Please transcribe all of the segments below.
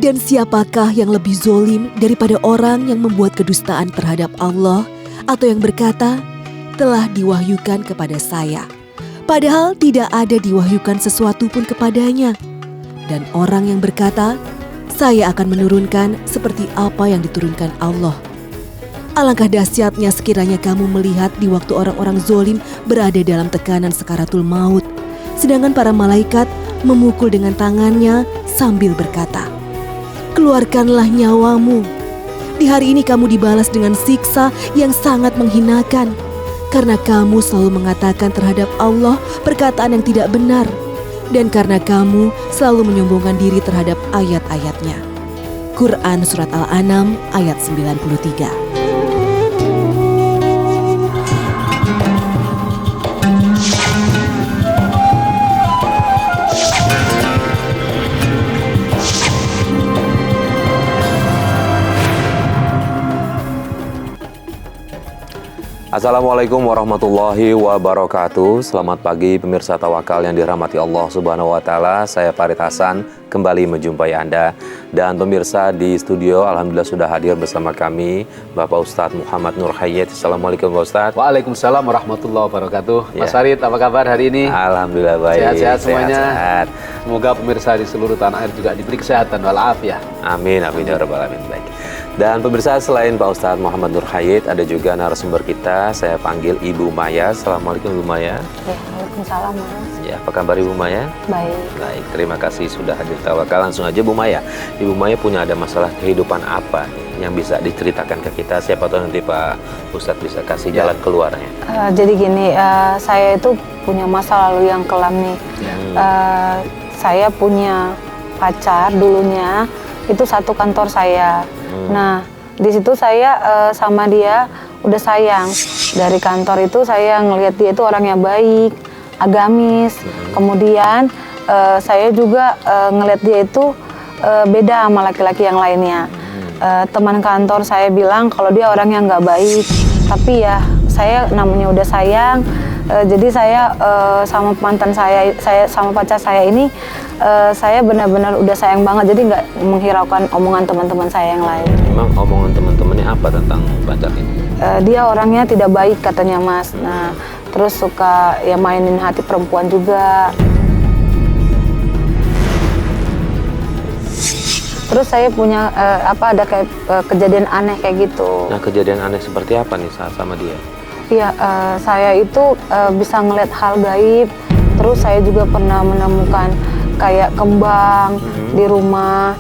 Dan siapakah yang lebih zolim daripada orang yang membuat kedustaan terhadap Allah atau yang berkata, telah diwahyukan kepada saya, padahal tidak ada diwahyukan sesuatu pun kepadanya. Dan orang yang berkata, saya akan menurunkan seperti apa yang diturunkan Allah. Alangkah dahsyatnya sekiranya kamu melihat di waktu orang-orang zolim berada dalam tekanan sakaratul maut, sedangkan para malaikat memukul dengan tangannya sambil berkata, keluarkanlah nyawamu. Di hari ini kamu dibalas dengan siksa yang sangat menghinakan, karena kamu selalu mengatakan terhadap Allah perkataan yang tidak benar, dan karena kamu selalu menyombongkan diri terhadap ayat-ayatnya. Quran Surat Al-An'am ayat 93. Assalamualaikum warahmatullahi wabarakatuh. Selamat pagi pemirsa Tawakal yang dirahmati Allah Subhanahu wa taala. Saya Farid Hasan kembali menjumpai Anda, dan pemirsa di studio alhamdulillah sudah hadir bersama kami Bapak Ustadz Muhammad Nur Hayyat. Assalamualaikum Pak Ustadz. Waalaikumsalam warahmatullahi wabarakatuh. Mas Farid, apa kabar hari ini? Alhamdulillah baik. Sehat-sehat semuanya. Sehat. Semoga pemirsa di seluruh tanah air juga diberi kesehatan walafiat. Amin amin ya rabbal alamin. Baik. Dan pemirsa, selain Pak Ustadz Muhammad Nur Hayyat, ada juga narasumber kita. Saya panggil Ibu Maya. Assalamualaikum Ibu Maya. Ya, waalaikumsalam Mas. Ya, apa kabar Ibu Maya? Baik. Baik, terima kasih sudah hadir Tawakal. Langsung aja Bu Maya. Ibu Maya punya ada masalah kehidupan apa nih yang bisa diceritakan ke kita? Siapa tahu nanti Pak Ustadz bisa kasih jalan keluarnya. Jadi gini, saya itu punya masa lalu yang kelam nih. Saya punya pacar dulunya, itu satu kantor saya. Nah, di situ saya sama dia udah sayang. Dari kantor itu saya ngelihat dia itu orangnya baik, agamis. Kemudian saya juga ngelihat dia itu beda sama laki-laki yang lainnya. Teman kantor saya bilang kalau dia orangnya nggak baik. Tapi ya saya namanya udah sayang. Jadi saya sama mantan saya sama pacar saya ini, saya benar-benar udah sayang banget. Jadi nggak menghiraukan omongan teman-teman saya yang lain. Memang omongan teman-temannya apa tentang pacar ini? Dia orangnya tidak baik katanya Mas. Nah, terus suka ya mainin hati perempuan juga. Terus saya punya ada kayak kejadian aneh kayak gitu. Nah, kejadian aneh seperti apa nih saat sama dia? Iya, saya itu bisa ngeliat hal gaib. Terus saya juga pernah menemukan kayak kembang di rumah.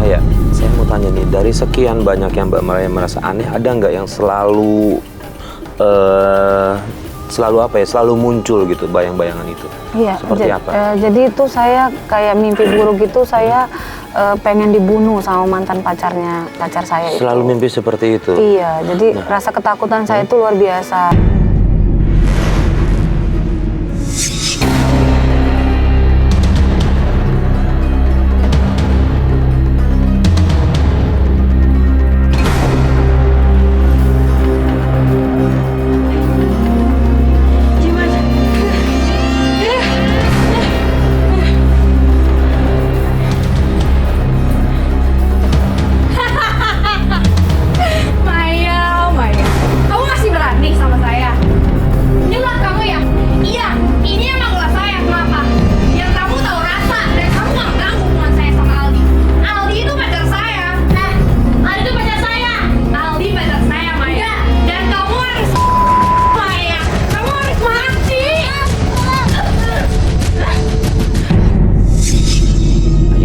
Ya, saya mau tanya nih, dari sekian banyak yang Mbak Maya merasa aneh, ada nggak yang selalu selalu muncul gitu bayang-bayangan itu? Iya. Seperti apa? Jadi itu saya kayak mimpi buruk gitu, saya pengen dibunuh sama mantan pacar saya itu. Selalu mimpi seperti itu? Iya, jadi rasa ketakutan saya itu luar biasa.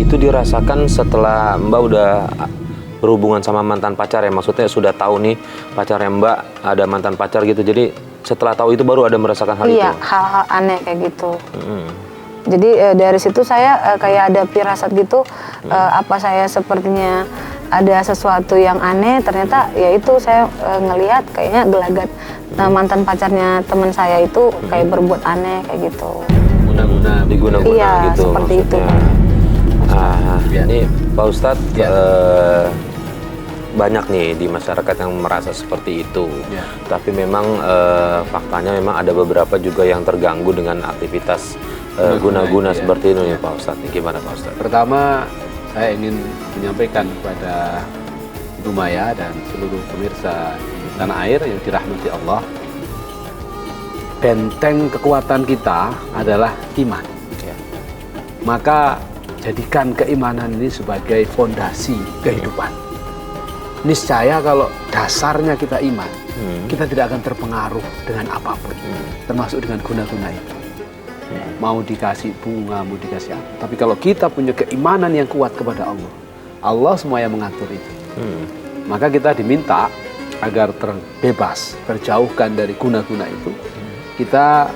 Itu dirasakan setelah Mbak udah berhubungan sama mantan pacar ya, maksudnya sudah tahu nih pacarnya Mbak ada mantan pacar gitu, jadi setelah tahu itu baru ada merasakan hal itu? Iya, hal-hal aneh kayak gitu. Jadi dari situ saya kayak ada firasat gitu, apa saya sepertinya ada sesuatu yang aneh, ternyata ya itu saya ngelihat kayaknya gelagat mantan pacarnya teman saya itu kayak berbuat aneh kayak gitu. Diguna-guna iya, gitu seperti maksudnya. itu. Ini Pak Ustadz, banyak nih di masyarakat yang merasa seperti itu. Tapi memang faktanya memang ada beberapa juga yang terganggu dengan aktivitas guna-guna seperti itu ya Pak Ustadz. Gimana Pak Ustadz? Pertama, saya ingin menyampaikan kepada Ibu Maya dan seluruh pemirsa di tanah air yang dirahmati Allah, benteng kekuatan kita adalah iman. Maka jadikan keimanan ini sebagai fondasi kehidupan. Niscaya kalau dasarnya kita iman, kita tidak akan terpengaruh dengan apapun, termasuk dengan guna-guna itu. Mau dikasih bunga, mau dikasih apa. Tapi kalau kita punya keimanan yang kuat kepada Allah, Allah semua yang mengatur itu. Maka kita diminta agar terbebas, terjauhkan dari guna-guna itu. Kita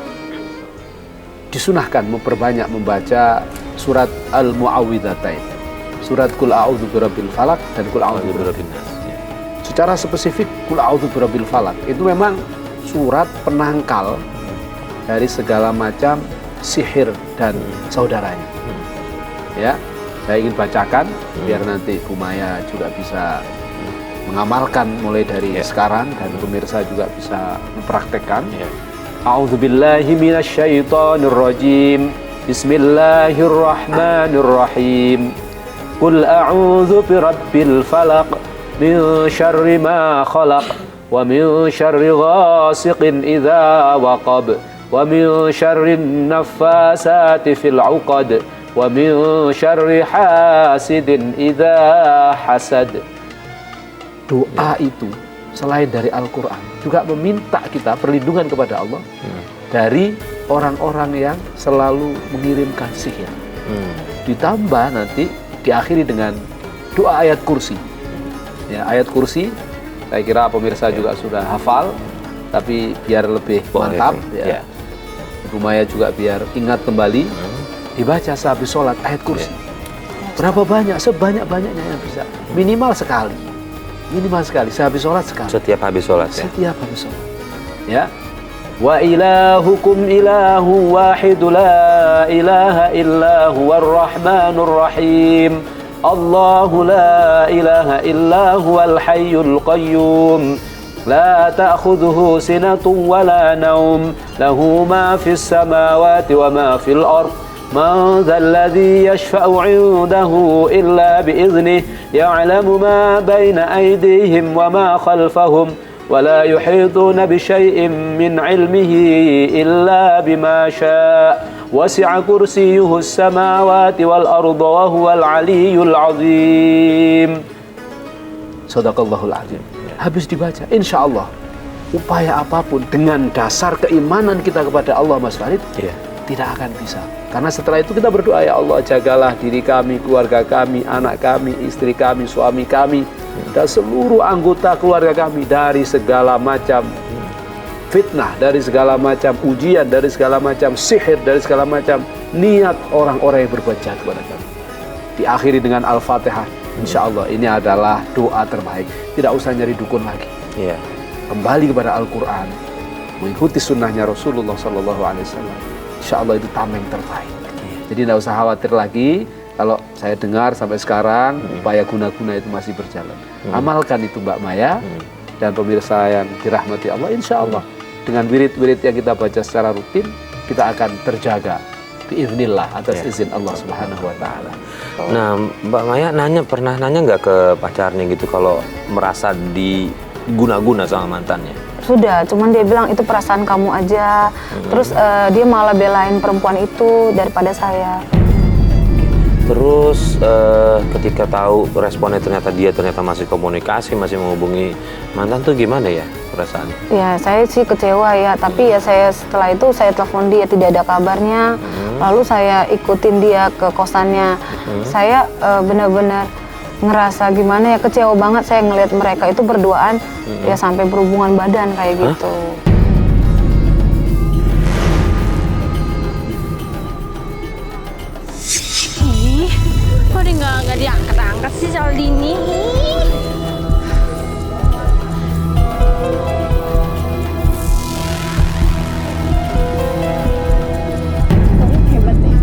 disunahkan memperbanyak membaca surat Al-Mu'awwidhatain, surat Qul A'udzu Birabbil Falaq dan Qul A'udzu Birabbin Nas. Secara spesifik Qul A'udzu Birabbil Falaq itu memang surat penangkal dari segala macam sihir dan saudaranya. Ya, saya ingin bacakan biar nanti Bu Maya juga bisa mengamalkan mulai dari sekarang dan pemirsa juga bisa mempraktekkan. A'udzubillahi minasyaitonir rajim. Bismillahirrahmanirrahim. Qul a'udzu birabbil falaq min syarri ma khalaq wa min syarri ghasiqin idza waqab wa min syarrin naffasati fil 'uqad wa min syarri hasidin idza hasad. Doa itu selain dari Al-Quran juga meminta kita perlindungan kepada Allah dari orang-orang yang selalu mengirimkan sihir. Ditambah nanti diakhiri dengan doa ayat kursi. Ya, ayat kursi saya kira pemirsa juga sudah hafal, tapi biar lebih mantap ya. Ibu Maya juga biar ingat kembali, dibaca sehabis sholat ayat kursi. Berapa banyak? Sebanyak-banyaknya yang bisa. Minimal sekali sehabis sholat sekali. Setiap habis sholat ya? Setiap habis sholat. Ya. Wa ilahukum ilahu wahidu la ilaha illa huwar rahmanur rahim. Allahu la ilaha illa huwal hayyul qayyum. La ta'khudhuhu sinatun wa la naum. Lahu ma fis samawati wa ma fil ardh. من ذا الذي يشفع عنده إلا بإذنه يعلم ما بين أيديهم وما خلفهم ولا يحيطون بشيء من علمه إلا بما شاء وسع كرسيه السماوات والأرض وهو العلي العظيم. Sadaqallahul Azim. Habis dibaca, insya Allah upaya apapun dengan dasar keimanan kita kepada Allah, Mas Farid, tidak akan bisa. Karena setelah itu kita berdoa, ya Allah jagalah diri kami, keluarga kami, anak kami, istri kami, suami kami, dan seluruh anggota keluarga kami dari segala macam fitnah, dari segala macam ujian, dari segala macam sihir, dari segala macam niat orang-orang yang berbuat jahat kepada kami. Diakhiri dengan Al-Fatihah. Insya Allah ini adalah doa terbaik. Tidak usah nyari dukun lagi. Kembali kepada Al-Quran, mengikuti sunnahnya Rasulullah SAW. Insya Allah itu tameng terbaik. Jadi tidak usah khawatir lagi. Kalau saya dengar sampai sekarang upaya guna-guna itu masih berjalan. Amalkan itu Mbak Maya dan pemirsa yang dirahmati Allah. Insya Allah dengan wirid-wirid yang kita baca secara rutin, kita akan terjaga biiznillah atas izin Allah Subhanahu Wa Taala. Nah, Mbak Maya pernah nanya nggak ke pacarnya gitu kalau merasa diguna-guna sama mantannya? Sudah, cuman dia bilang itu perasaan kamu aja. Terus dia malah belain perempuan itu daripada saya. Terus ketika tahu responnya ternyata masih komunikasi, masih menghubungi mantan tuh gimana ya perasaan? Ya saya sih kecewa ya, tapi ya saya setelah itu saya telepon dia, tidak ada kabarnya. Lalu saya ikutin dia ke kosannya. Saya benar-benar ngerasa gimana ya, kecewa banget saya ngelihat mereka itu berduaan ya sampai berhubungan badan kayak gitu. Ih, kok dia nggak diangkat-angkat sih soal ini? Hebat deh.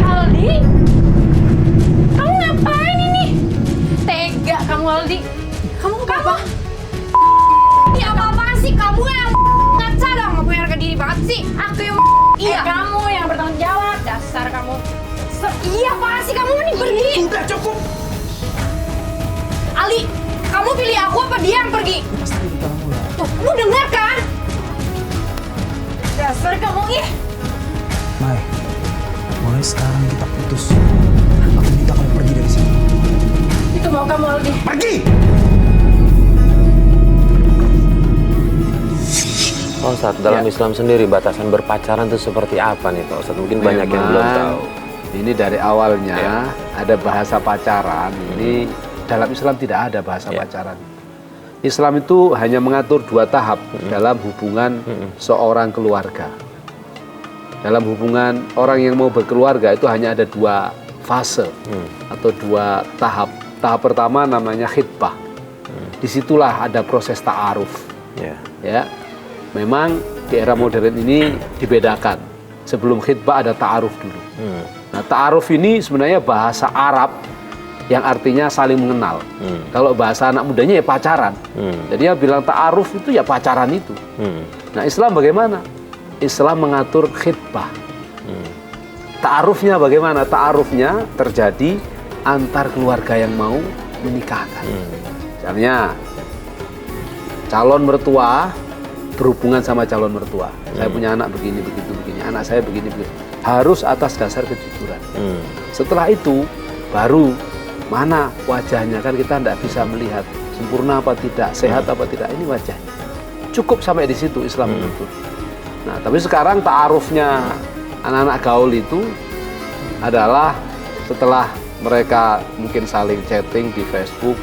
Aldi, kamu ngapain ini? Tega kamu Aldi. Kamu apa? Ini apa-apaan sih? Kamu yang ngaca dong, nggak punya harga diri banget sih. Aku yang kamu yang bertanggung jawab. Dasar kamu. Iya, apaan sih kamu nih pergi? Udah cukup. Ali, kamu pilih aku apa dia yang pergi? Tuh, lu dengar kan? Dasar kamu ih. Mai, mulai sekarang kita putus. Aku minta kamu pergi dari sini. Itu mau kamu Aldi. Pergi! Pak Ustadz, dalam Islam sendiri batasan berpacaran itu seperti apa nih Pak Ustadz? Mungkin banyak yang belum tahu. Ini dari awalnya ada bahasa pacaran. Ini dalam Islam tidak ada bahasa pacaran. Islam itu hanya mengatur 2 tahap dalam hubungan seorang keluarga. Dalam hubungan orang yang mau berkeluarga itu hanya ada 2 fase atau 2 tahap. Tahap pertama namanya khitbah. Disitulah ada proses ta'aruf. Ya, memang di era modern ini dibedakan. Sebelum khitbah ada ta'aruf dulu. Nah, ta'aruf ini sebenarnya bahasa Arab yang artinya saling mengenal. Kalau bahasa anak mudanya ya pacaran. Jadi ya bilang ta'aruf itu ya pacaran itu. Nah, Islam bagaimana? Islam mengatur khitbah. Ta'arufnya bagaimana? Ta'arufnya terjadi antar keluarga yang mau menikahkan. Misalnya calon mertua berhubungan sama calon mertua. Saya punya anak begini, begitu, begini. Anak saya begini, begitu. Harus atas dasar kejujuran. Setelah itu baru mana wajahnya, kan kita tidak bisa melihat sempurna apa tidak, sehat apa tidak. Ini wajahnya. Cukup sampai di situ Islam menuntut. Nah, tapi sekarang ta'arufnya anak-anak gaul itu adalah setelah mereka mungkin saling chatting di Facebook,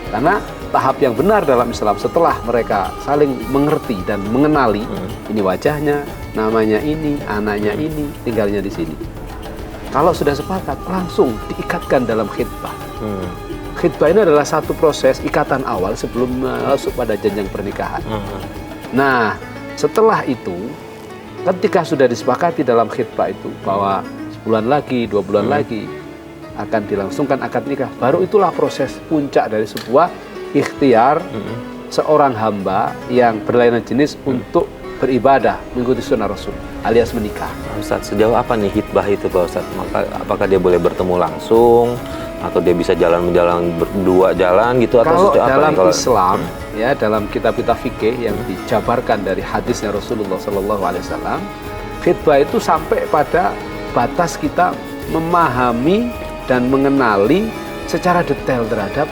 karena tahap yang benar dalam Islam setelah mereka saling mengerti dan mengenali, ini wajahnya, namanya ini, anaknya ini, tinggalnya di sini. Kalau sudah sepakat, langsung diikatkan dalam khitbah. Khitbah ini adalah satu proses ikatan awal sebelum masuk pada jenjang pernikahan. Nah, setelah itu, ketika sudah disepakati dalam khitbah itu bahwa sebulan lagi, 2 bulan lagi akan dilangsungkan akad nikah, baru itulah proses puncak dari sebuah ikhtiar seorang hamba yang berlainan jenis untuk beribadah mengikuti sunnah Rasul alias menikah. Ustadz, sejauh apa nih khitbah itu Pak Ustadz? Apakah dia boleh bertemu langsung atau dia bisa jalan-jalan berdua jalan gitu, atau kalau dalam apa nih, Islam ya, dalam kitab-kitab fikih yang dijabarkan dari hadisnya Rasulullah SAW, khitbah itu sampai pada batas kita memahami dan mengenali secara detail terhadap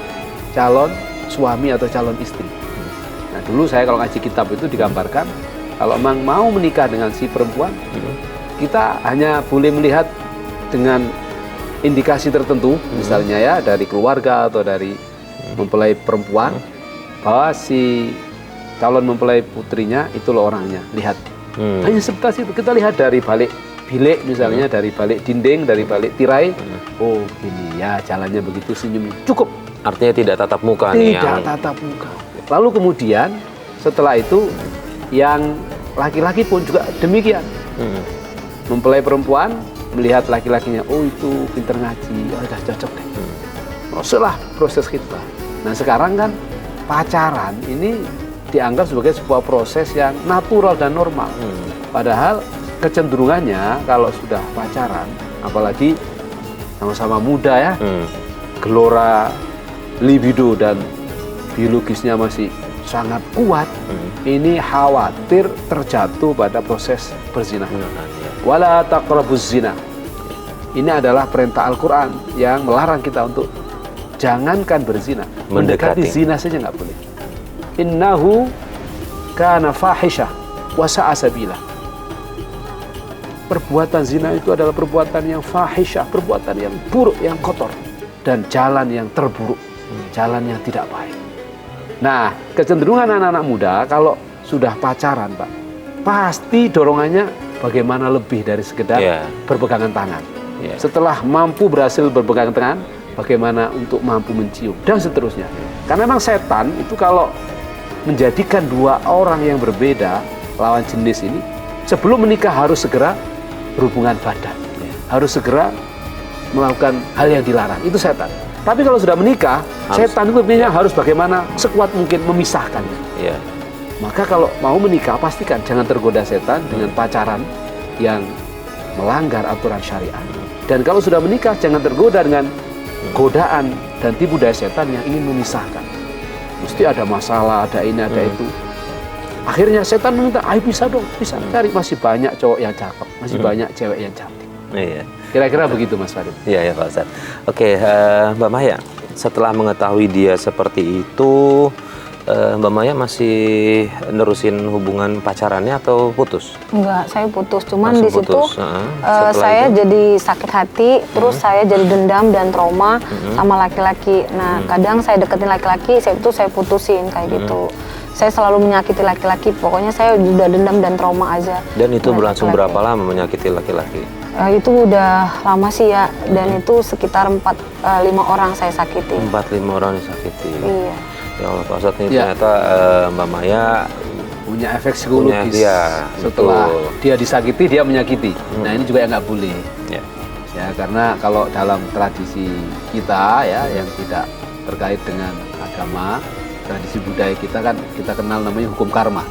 calon suami atau calon istri. Nah, dulu saya kalau ngaji kitab itu digambarkan, kalau memang mau menikah dengan si perempuan, kita hanya boleh melihat dengan indikasi tertentu, misalnya ya dari keluarga atau dari mempelai perempuan, bahwa si calon mempelai putrinya itu loh orangnya, lihat. Hanya sebatas itu, kita lihat dari balik bilik misalnya, dari balik dinding, dari balik tirai, oh gini ya jalannya begitu, senyum, cukup. Artinya tidak tatap muka nih Tidak tatap muka. Lalu kemudian setelah itu yang laki-laki pun juga demikian. Mempelai perempuan melihat laki-lakinya, oh itu pinter ngaji, oh udah cocok deh. Masuklah proses khitbah. Nah, sekarang kan pacaran ini dianggap sebagai sebuah proses yang natural dan normal. Padahal kecenderungannya kalau sudah pacaran, apalagi sama-sama muda ya, gelora libido dan biologisnya masih sangat kuat, ini khawatir terjatuh pada proses berzina. Wala taqrabuz zina. Ini adalah perintah Al-Quran yang melarang kita untuk jangankan berzina, mendekati zina saja nggak boleh. Innahu kana fahisyah wa sa'a sabila. Perbuatan zina itu adalah perbuatan yang fahisyah, perbuatan yang buruk, yang kotor, dan jalan yang terburuk, jalan yang tidak baik. Nah, kecenderungan anak-anak muda kalau sudah pacaran, Pak, pasti dorongannya bagaimana lebih dari sekedar berpegangan tangan. Setelah mampu berhasil berpegangan tangan, bagaimana untuk mampu mencium, dan seterusnya. Karena memang setan itu kalau menjadikan 2 orang yang berbeda, lawan jenis ini, sebelum menikah harus segera berhubungan badan, harus segera melakukan hal yang dilarang. Itu setan. Tapi kalau sudah menikah, setan itu harus bagaimana sekuat mungkin memisahkan. Maka kalau mau menikah, pastikan jangan tergoda setan dengan pacaran yang melanggar aturan syariat. Dan kalau sudah menikah, jangan tergoda dengan godaan dan tipu daya setan yang ingin memisahkan. Mesti ada masalah, ada ini, ada itu. Akhirnya setan meminta, ayo bisa dong, bisa cari. Masih banyak cowok yang cakep, masih banyak cewek yang cantik. Iya. Kira-kira begitu Mas Farid. Iya, ya Pak Ustadz. Oke, Mbak Maya, setelah mengetahui dia seperti itu, Mbak Maya masih nerusin hubungan pacarannya atau putus? Enggak, saya putus. Cuman Langsung di situ putus. Setelah saya itu? jadi sakit hati, terus saya jadi dendam dan trauma sama laki-laki. Nah, kadang saya deketin laki-laki, saya putusin kayak gitu. Saya selalu menyakiti laki-laki. Pokoknya saya udah dendam dan trauma aja. Dan itu sama berlangsung laki-laki. berapa lama menyakiti laki-laki? Itu udah lama sih ya, dan itu sekitar 4-5 orang saya sakiti. 4-5 orang disakiti. Iya. Ya Allah Pak Ustadz, ini Iya. ternyata Mbak Maya Punya efek psikologis. Iya, Setelah betul. dia disakiti, dia menyakiti. Nah ini juga yang nggak boleh. Ya. Ya, karena kalau dalam tradisi kita ya yang tidak terkait dengan agama, tradisi budaya kita kan kita kenal namanya hukum karma.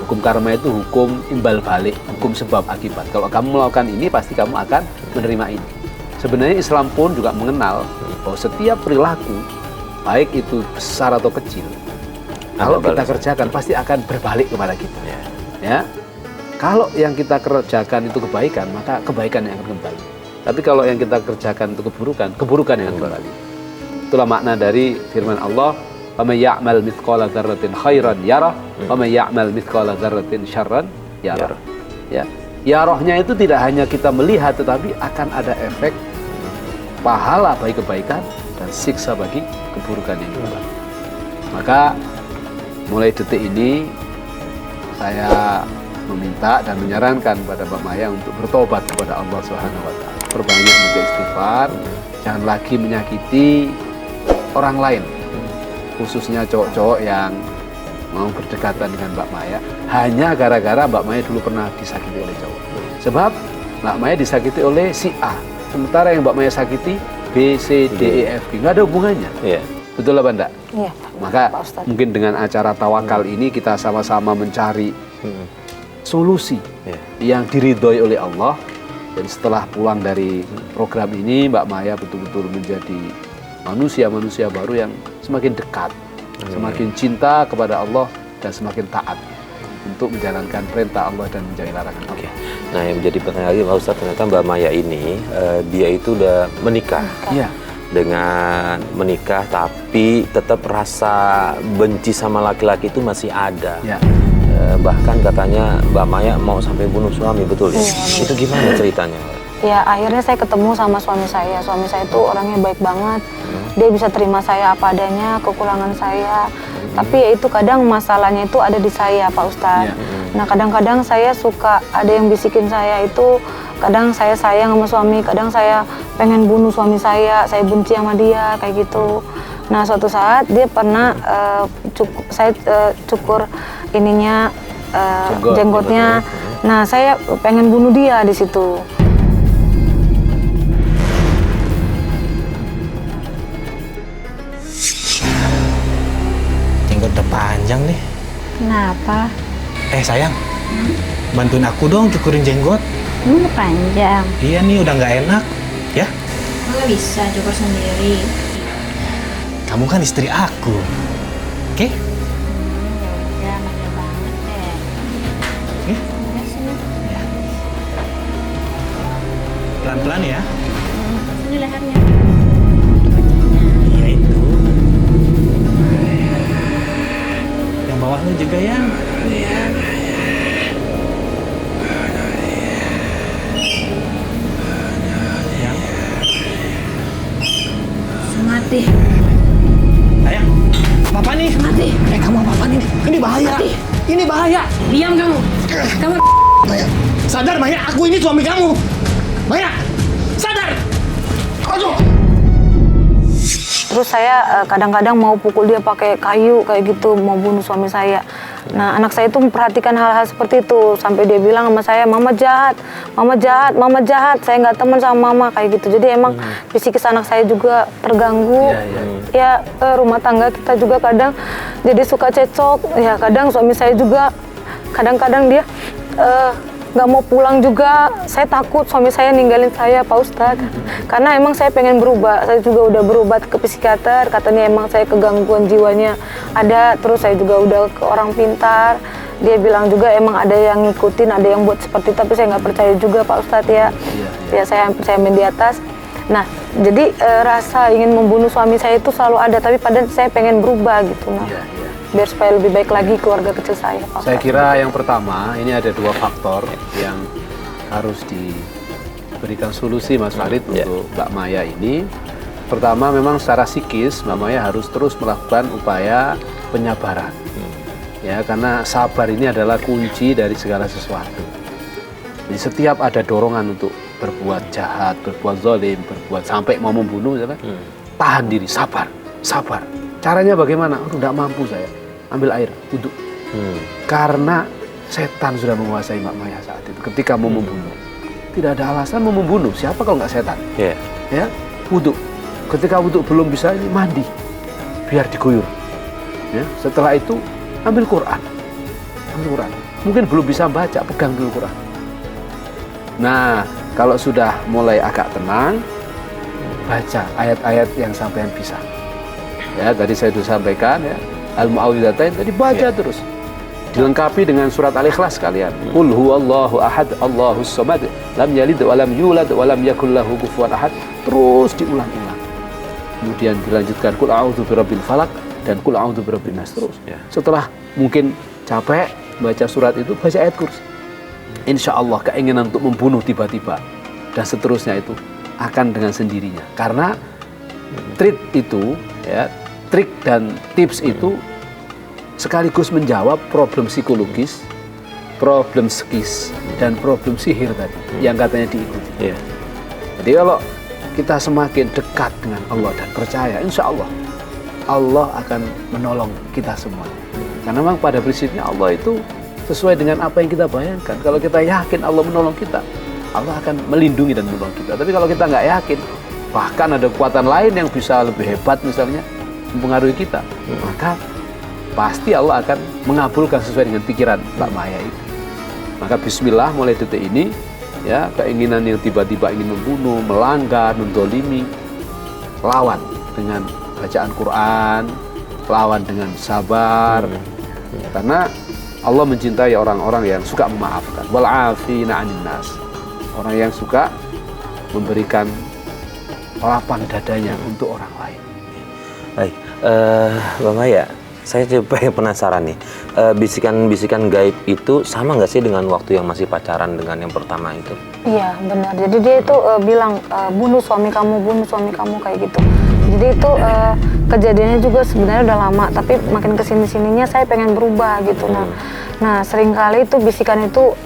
Hukum karma itu hukum imbal balik, hukum sebab akibat. Kalau kamu melakukan ini pasti kamu akan menerima ini. Sebenarnya Islam pun juga mengenal bahwa setiap perilaku, baik itu besar atau kecil, kalau kita balasan. kerjakan pasti akan berbalik kepada kita. Ya. Ya, kalau yang kita kerjakan itu kebaikan, maka kebaikan yang akan kembali. Tapi kalau yang kita kerjakan itu keburukan, keburukan yang akan kembali. Itulah makna dari firman Allah, "Wa may ya'mal mithqala dzarratin khairan yarah, wa may ya'mal mithqala dzarratin syarran yarah." Ya, yarahnya itu tidak hanya kita melihat, tetapi akan ada efek pahala bagi kebaikan dan siksa bagi keburukan yang kembali. Maka mulai detik ini saya meminta dan menyarankan pada Mbak Maya untuk bertobat kepada Allah Subhanahu wa taala. Perbanyak baca istighfar, jangan lagi menyakiti orang lain. Khususnya cowok-cowok yang mau berdekatan dengan Mbak Maya hanya gara-gara Mbak Maya dulu pernah disakiti oleh cowok. Sebab Mbak Maya disakiti oleh si A, sementara yang Mbak Maya sakiti B, C, D, E, F, G. Nggak ada hubungannya. Iya. Betul apa enggak? Iya. Maka Pak Ustadz. mungkin dengan acara tawakal ini kita sama-sama mencari solusi Iya. yang diridhoi oleh Allah. Dan setelah pulang dari program ini, Mbak Maya betul-betul menjadi manusia-manusia baru yang semakin dekat, semakin cinta kepada Allah dan semakin taat untuk menjalankan perintah Allah dan menjauhi larangan Allah. Nah, yang menjadi pertanyaan lagi Pak Ustadz, ternyata Mbak Maya ini dia itu udah menikah. Iya. Dengan menikah tapi tetap rasa benci sama laki-laki itu masih ada. Ya. Bahkan katanya Mbak Maya mau sampai bunuh suami, betul ya? Iya, Itu gimana ceritanya? Ya akhirnya saya ketemu sama suami saya. Suami saya itu orangnya baik banget. Dia bisa terima saya apa adanya, kekurangan saya. Tapi ya itu kadang masalahnya itu ada di saya, Pak Ustadz. Nah kadang-kadang saya suka ada yang bisikin saya itu. Kadang saya sayang sama suami, kadang saya pengen bunuh suami saya benci sama dia kayak gitu. Nah suatu saat dia pernah saya cukur ininya jenggotnya. Nah saya pengen bunuh dia di situ. Jenggot udah panjang nih. Kenapa? Sayang, bantuin aku dong cukurin jenggot. Ini udah panjang. Iya nih udah nggak enak, ya? Nggak bisa cukur sendiri. Kamu kan istri aku, oke? Ya, manja banget deh. Oke? Ya sini. Pelan-pelan ya. Sini lehernya. Iya itu. Yang bawahnya juga ya. Mati. Sayang, apa nih? Mati. Kamu apa nih? Ini bahaya. Mati. Ini bahaya. Diam kamu. Kamu Maya, sadar Maya, aku ini suami kamu. Maya, sadar. Aduh. Terus saya kadang-kadang mau pukul dia pakai kayu kayak gitu, mau bunuh suami saya. Nah anak saya itu memperhatikan hal-hal seperti itu. Sampai dia bilang sama saya, mama jahat, mama jahat, mama jahat. Saya nggak teman sama mama kayak gitu. Jadi emang psikis anak saya juga terganggu. Ya rumah tangga kita juga kadang jadi suka cekcok. Ya kadang suami saya juga kadang-kadang dia nggak mau pulang juga. Saya takut suami saya ninggalin saya, Pak Ustadz. Karena emang saya pengen berubah. Saya juga udah berobat ke psikiater, katanya emang saya kegangguan jiwanya ada. Terus saya juga udah ke orang pintar. Dia bilang juga emang ada yang ngikutin, ada yang buat seperti itu, tapi saya nggak percaya juga, Pak Ustadz ya. Ya saya percaya main di atas. Nah, jadi rasa ingin membunuh suami saya itu selalu ada, tapi padahal saya pengen berubah gitu, nah. Biar supaya lebih baik lagi keluarga kecil saya, Pak. Saya kira yang pertama, ini ada 2 faktor yang harus diberikan solusi Mas Farid untuk Mbak Maya ini. Pertama, memang secara psikis Mbak Maya harus terus melakukan upaya penyabaran. Ya, karena sabar ini adalah kunci dari segala sesuatu. Jadi setiap ada dorongan untuk berbuat jahat, berbuat zalim, berbuat sampai mau membunuh, tahan diri, sabar, sabar. Caranya bagaimana? Tidak mampu saya. Ambil air, wudhu. Karena setan sudah menguasai Mbak Maya saat itu. Ketika mau membunuh, tidak ada alasan mau membunuh. Siapa kalau nggak setan? Ya, wudhu. Ketika wudhu belum bisa, ini mandi, biar diguyur. Ya, setelah itu ambil Quran. Ambil Quran. Mungkin belum bisa baca, pegang dulu Quran. Nah, kalau sudah mulai agak tenang, baca ayat-ayat yang sampean bisa. Ya, tadi saya sudah sampaikan ya, Al-Mu'awwidhatain tadi baca terus. Dilengkapi dengan surat Al-Ikhlas sekalian. Qul huwallahu ahad, Allahus samad, lam yalid wa lam yulad wa lam yakul lahu kufuwan ahad. Terus diulang-ulang. Kemudian dilanjutkan Qul a'udzu birabbil falaq dan Qul a'udzu birabbin nas terus. Setelah mungkin capek baca surat itu, baca ayat kursi. Insya Allah keinginan untuk membunuh tiba-tiba dan seterusnya itu akan dengan sendirinya. Karena trik itu, ya, trik dan tips itu sekaligus menjawab problem psikologis, problem psikis, dan problem sihir tadi yang katanya diikuti. Jadi kalau kita semakin dekat dengan Allah dan percaya, insya Allah Allah akan menolong kita semua. Karena memang pada prinsipnya Allah itu sesuai dengan apa yang kita bayangkan. Kalau kita yakin Allah menolong kita, Allah akan melindungi dan menolong kita. Tapi kalau kita nggak yakin, bahkan ada kekuatan lain yang bisa lebih hebat misalnya mempengaruhi kita, maka pasti Allah akan mengabulkan sesuai dengan pikiran Mbak Maya itu. Maka bismillah mulai detik ini, ya, keinginan yang tiba-tiba ingin membunuh, melanggar, mendolimi, lawan dengan bacaan Quran, lawan dengan sabar. Karena Allah mencintai orang-orang yang suka memaafkan. Wal 'afina 'anil nas. Orang yang suka memberikan lapang dadanya untuk orang lain. Baik, Mbak Maya, saya coba yang penasaran nih. Bisikan-bisikan gaib itu sama nggak sih dengan waktu yang masih pacaran dengan yang pertama itu? Iya, benar. Jadi dia itu bilang bunuh suami kamu kayak gitu. Jadi itu kejadiannya juga sebenarnya udah lama, tapi makin kesini-sininya saya pengen berubah gitu. Nah seringkali itu bisikan itu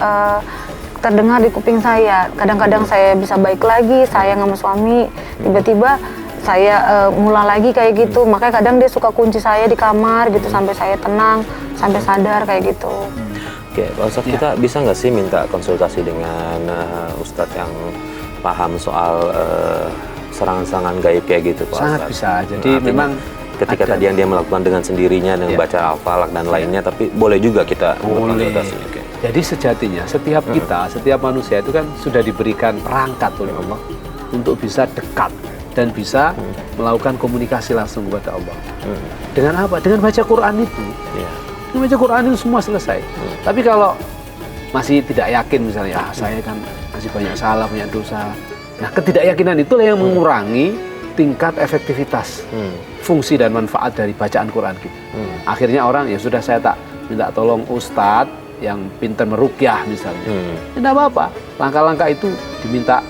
terdengar di kuping saya. Kadang-kadang saya bisa baik lagi, sayang sama suami, tiba-tiba saya ngulang lagi kayak gitu. Makanya kadang dia suka kunci saya di kamar gitu sampai saya tenang, sampai sadar kayak gitu. Oke, Pak Ustadz, kita bisa nggak sih minta konsultasi dengan Ustadz yang paham soal serangan-serangan gaib kayak gitu, Pak Sangat Ustadz? bisa. Jadi memang ketika tadi yang dia melakukan dengan sendirinya dengan baca Al-Falaq dan lainnya, tapi boleh juga kita berkonsultasi. Jadi sejatinya setiap kita, setiap manusia itu kan sudah diberikan perangkat oleh Allah untuk bisa dekat dan bisa melakukan komunikasi langsung kepada Allah. Dengan apa? Dengan baca Quran itu. Dengan baca Quran itu semua selesai. Tapi kalau masih tidak yakin misalnya, saya kan masih banyak salah, banyak dosa. Nah, ketidakyakinan itulah yang mengurangi tingkat efektivitas fungsi dan manfaat dari bacaan Quran kita. Akhirnya orang, ya sudah saya tak minta tolong ustadz yang pintar meruqyah misalnya. Tidak apa-apa, langkah-langkah itu diminta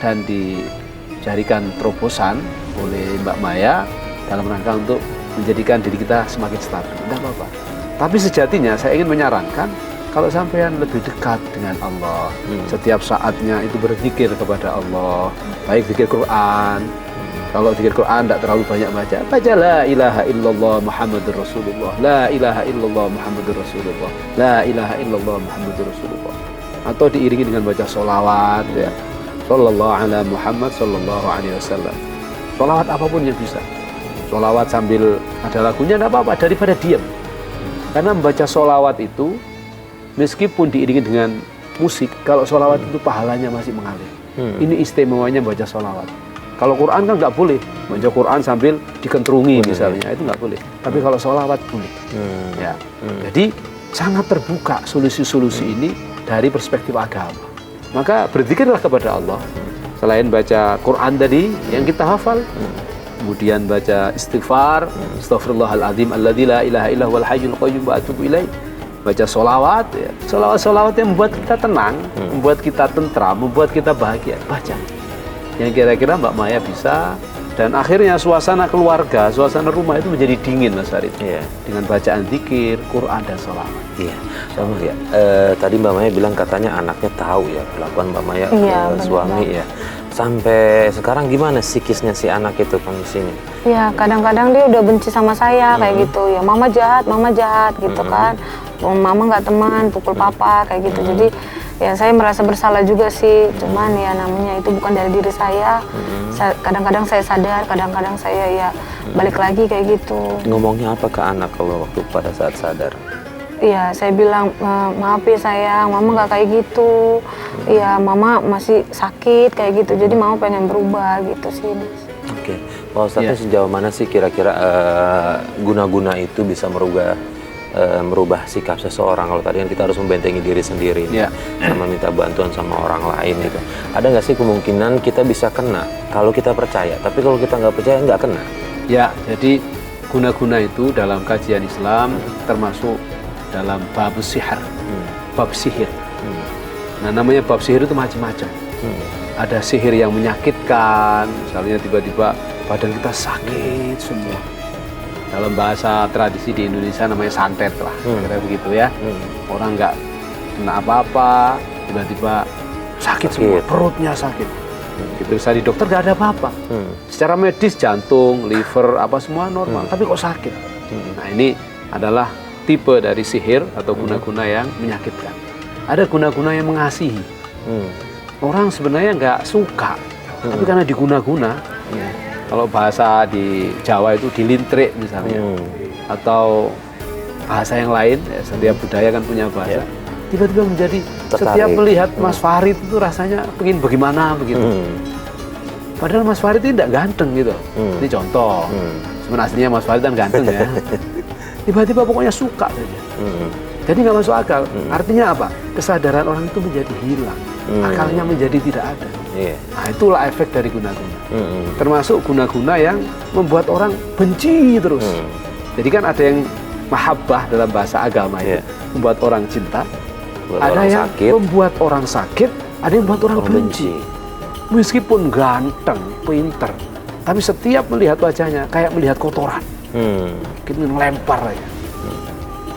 dan dijadikan terobosan oleh Mbak Maya dalam rangka untuk menjadikan diri kita semakin stabil. Tidak apa-apa. Tapi sejatinya saya ingin menyarankan kalau sampean lebih dekat dengan Allah, setiap saatnya itu berzikir kepada Allah, baik zikir Quran. Kalau zikir Quran tidak terlalu banyak baca la ilaha illallah Muhammadur Rasulullah, la ilaha illallah Muhammadur Rasulullah, la ilaha illallah Muhammadur Rasulullah. Atau diiringi dengan baca sholawat, ya, sallallahu ala Muhammad sallallahu alaihi wasallam. Sholawat apapun yang bisa. Sholawat sambil ada lagunya tidak apa-apa, daripada diam. Karena membaca sholawat itu meskipun diiringi dengan musik, kalau sholawat itu pahalanya masih mengalir. Ini istimewanya baca sholawat. Kalau Quran kan nggak boleh, baca Quran sambil dikentrungi misalnya, itu nggak boleh. Tapi kalau sholawat boleh. Ya. Jadi sangat terbuka solusi-solusi ini dari perspektif agama. Maka berzikirlah kepada Allah. Selain baca Quran tadi yang kita hafal, kemudian baca istighfar, astaghfirullahaladzim alladzi la ilaha illa huwal hayyul qayyum wa atubu ilaih. Baca sholawat, ya. Sholawat yang membuat kita tenang, membuat kita tentram, membuat kita bahagia. Baca. Yang kira-kira Mbak Maya bisa, dan akhirnya suasana keluarga, suasana rumah itu menjadi dingin, Mas Farid. Dengan bacaan zikir, Quran dan sholawat. Iya, sama ya. Tadi Mbak Maya bilang katanya anaknya tahu ya kelakuan Mbak Maya ke suami ya. Sampai sekarang gimana psikisnya si anak itu kondisinya? Ya kadang-kadang dia udah benci sama saya kayak gitu. Ya mama jahat gitu kan. Mama nggak teman, pukul papa kayak gitu. Jadi ya saya merasa bersalah juga sih. Cuman ya namanya itu bukan dari diri saya. Kadang-kadang saya sadar, kadang-kadang saya ya balik lagi kayak gitu. Ngomongnya apa ke anak kalau waktu pada saat sadar? Iya, saya bilang maaf ya sayang, mama nggak kayak gitu. Iya, mama masih sakit kayak gitu. Jadi mama pengen berubah gitu sih. Oke, Pak Ustadznya sejauh mana sih kira-kira guna-guna itu bisa merubah sikap seseorang? Kalau tadi kan kita harus membentengi diri sendiri, sama minta bantuan sama orang lain gitu. Ada nggak sih kemungkinan kita bisa kena kalau kita percaya, tapi kalau kita nggak percaya nggak kena? Ya, jadi guna-guna itu dalam kajian Islam termasuk dalam bab sihir, bab sihir. Nah, namanya bab sihir itu macam-macam. Ada sihir yang menyakitkan, misalnya tiba-tiba badan kita sakit semua. Dalam bahasa tradisi di Indonesia namanya santet lah, kira begitu ya. Orang nggak kena apa-apa, tiba-tiba sakit semua, perutnya sakit. Diperiksa di dokter nggak ada apa-apa. Secara medis jantung, liver, apa semua normal, tapi kok sakit. Nah, ini adalah tipe dari sihir atau guna-guna yang menyakitkan. Ada guna-guna yang mengasihi. Orang sebenarnya nggak suka, tapi karena diguna-guna. Kalau bahasa di Jawa itu dilintrik misalnya, atau bahasa yang lain, ya, setiap budaya kan punya bahasa. Tiba-tiba menjadi setiap melihat Mas Farid itu rasanya pengen bagaimana begitu. Padahal Mas Farid itu tidak ganteng gitu. Ini contoh. Sebenarnya aslinya Mas Farid kan ganteng ya. Tiba-tiba pokoknya suka saja. Jadi nggak masuk akal. Artinya apa? Kesadaran orang itu menjadi hilang. Akalnya menjadi tidak ada. Nah, itulah efek dari guna-guna. Termasuk guna-guna yang membuat orang benci terus. Jadi kan ada yang mahabbah dalam bahasa agama itu, membuat orang cinta. Ada yang membuat orang sakit, ada yang membuat orang benci. Meskipun ganteng, pinter, tapi setiap melihat wajahnya kayak melihat kotoran. Kita melempar aja.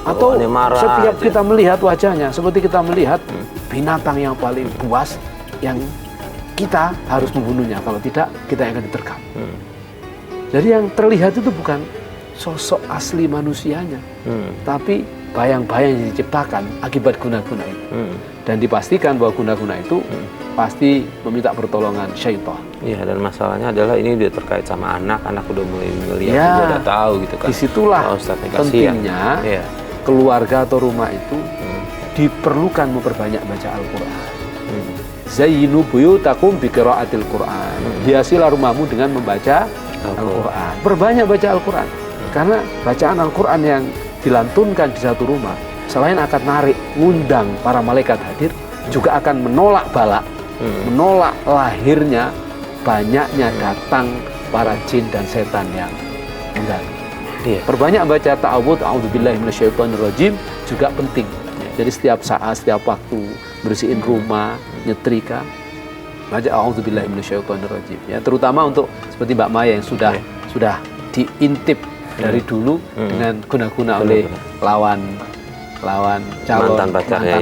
Atau setiap kita melihat wajahnya seperti kita melihat binatang yang paling buas yang kita harus membunuhnya, kalau tidak kita yang akan diterkam. Jadi yang terlihat itu bukan sosok asli manusianya, tapi bayang-bayang yang diciptakan akibat guna-guna itu. Dan dipastikan bahwa guna-guna itu pasti meminta pertolongan syaitan. Iya, dan masalahnya adalah ini udah terkait sama anak udah mulai melihat, udah tahu gitu kan. Disitulah pentingnya keluarga atau rumah itu diperlukan memperbanyak baca Al-Quran. Zayyinu buyutakum biqiraatil Quran. Hiasilah rumahmu dengan membaca Al-Quran. Perbanyak baca Al-Quran. Karena bacaan Al-Quran yang dilantunkan di satu rumah, selain akan narik, ngundang para malaikat hadir, juga akan menolak bala, menolak lahirnya banyaknya datang para jin dan setan yang mengganggu. Perbanyak baca ta'awudz, a'udzubillahi minasyaitonirrajim juga penting. Jadi setiap saat, setiap waktu bersihin rumah, nyetrika, baca a'udzubillahi minasyaitonirrajim. Ya, terutama untuk seperti Mbak Maya yang sudah diintip dari dulu dengan guna-guna oleh lawan calon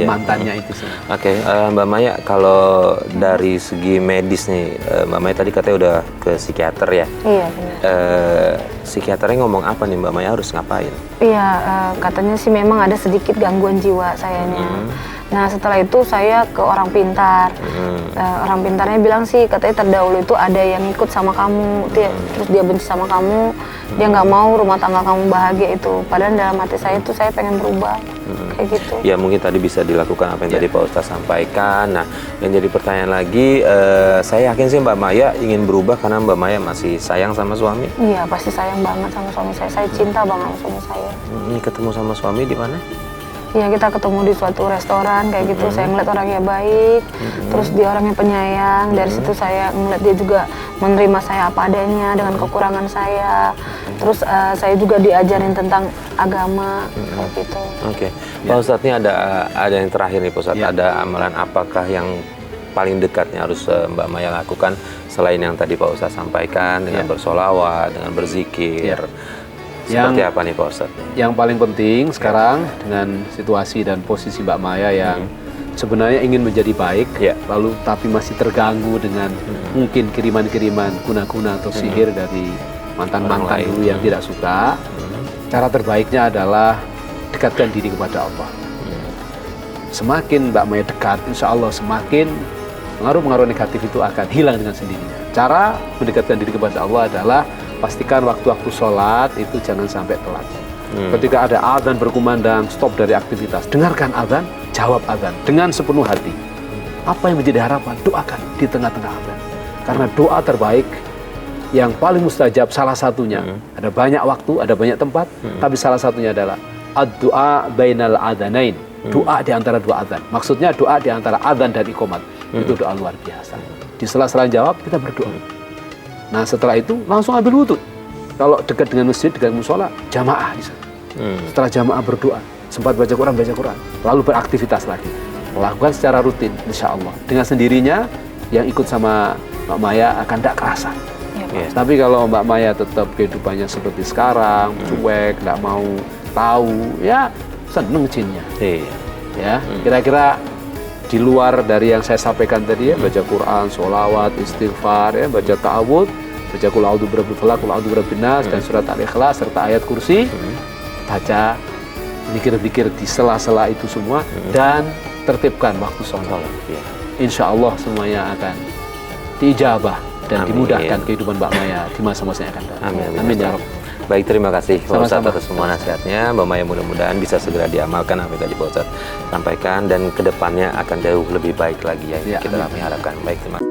mantannya itu sih. Oke, Mbak Maya, kalau dari segi medis nih, Mbak Maya tadi katanya udah ke psikiater ya? Iya, benar. Psikiaternya ngomong apa nih, Mbak Maya harus ngapain? Iya, katanya sih memang ada sedikit gangguan jiwa sayanya. Nah setelah itu saya ke orang pintar. Orang pintarnya bilang sih, katanya terdahulu itu ada yang ikut sama kamu, terus dia benci sama kamu, dia nggak mau rumah tangga kamu bahagia itu. Padahal dalam hati saya itu saya pengen berubah, kayak gitu. Ya mungkin tadi bisa dilakukan apa yang tadi Pak Ustadz sampaikan. Nah, yang jadi pertanyaan lagi, saya yakin sih Mbak Maya ingin berubah karena Mbak Maya masih sayang sama suami. Iya pasti sayang banget sama suami saya cinta banget sama suami saya. Ini ketemu sama suami di mana? Ya kita ketemu di suatu restoran kayak gitu, saya ngeliat orangnya baik, terus dia orangnya penyayang, dari situ saya ngeliat dia juga menerima saya apa adanya dengan kekurangan saya, terus saya juga diajarin tentang agama kayak gitu. Oke, Pak Ustadz ini ada yang terakhir nih Pak Ustadz, ada amalan apakah yang paling dekatnya harus Mbak Maya lakukan selain yang tadi Pak Ustadz sampaikan dengan bersolawat, dengan berzikir? Seperti apa nih Pak Ustadz? Yang paling penting sekarang dengan situasi dan posisi Mbak Maya yang sebenarnya ingin menjadi baik, lalu tapi masih terganggu dengan mungkin kiriman-kiriman guna-guna atau sihir dari mantan-mantan dulu yang tidak suka. Cara terbaiknya adalah dekatkan diri kepada Allah. Semakin Mbak Maya dekat, insya Allah semakin pengaruh-pengaruh negatif itu akan hilang dengan sendirinya. Cara mendekatkan diri kepada Allah adalah pastikan waktu-waktu sholat itu jangan sampai telat. Ketika ada azan berkumandang, stop dari aktivitas. Dengarkan azan, jawab azan dengan sepenuh hati. Apa yang menjadi harapan? Doakan di tengah-tengah azan. Karena doa terbaik yang paling mustajab salah satunya. Ada banyak waktu, ada banyak tempat, tapi salah satunya adalah ad-du'a bainal adhanain. Doa di antara dua azan. Maksudnya doa di antara azan dan iqamat. Itu doa luar biasa. Di sela-sela jawab kita berdoa. Nah setelah itu langsung ambil wudhu. Kalau dekat dengan masjid, dekat musola, jamaah di sana. Setelah jamaah berdoa, sempat baca Quran, lalu beraktivitas lagi. Melakukan secara rutin, insya Allah. Dengan sendirinya, yang ikut sama Mbak Maya akan tidak kerasa. Tapi kalau Mbak Maya tetap kehidupannya seperti sekarang, cuek, nggak mau tahu, ya seneng jinnya. Ya, kira-kira di luar dari yang saya sampaikan tadi ya, baca Quran, sholawat, istighfar, ya, baca ta'awud, baca qul a'udzu birabbil falaq, qul a'udzu birabbin nas, dan surat Al-Ikhlas serta ayat kursi, baca zikir-zikir di sela-sela itu semua, dan tertibkan waktu sholat. Insya Allah semuanya akan diijabah dan dimudahkan kehidupan Mbak Maya di masa-masa yang akan datang. Amin ya Rabb. Baik, terima kasih Pak Ustadz Sama-sama. atas semua nasihatnya. Mbak Maya mudah-mudahan bisa segera diamalkan apa yang tadi Pak Ustadz sampaikan, dan kedepannya akan jauh lebih baik lagi ya, Ya, kita amin. kami harapkan. Baik, terima kasih.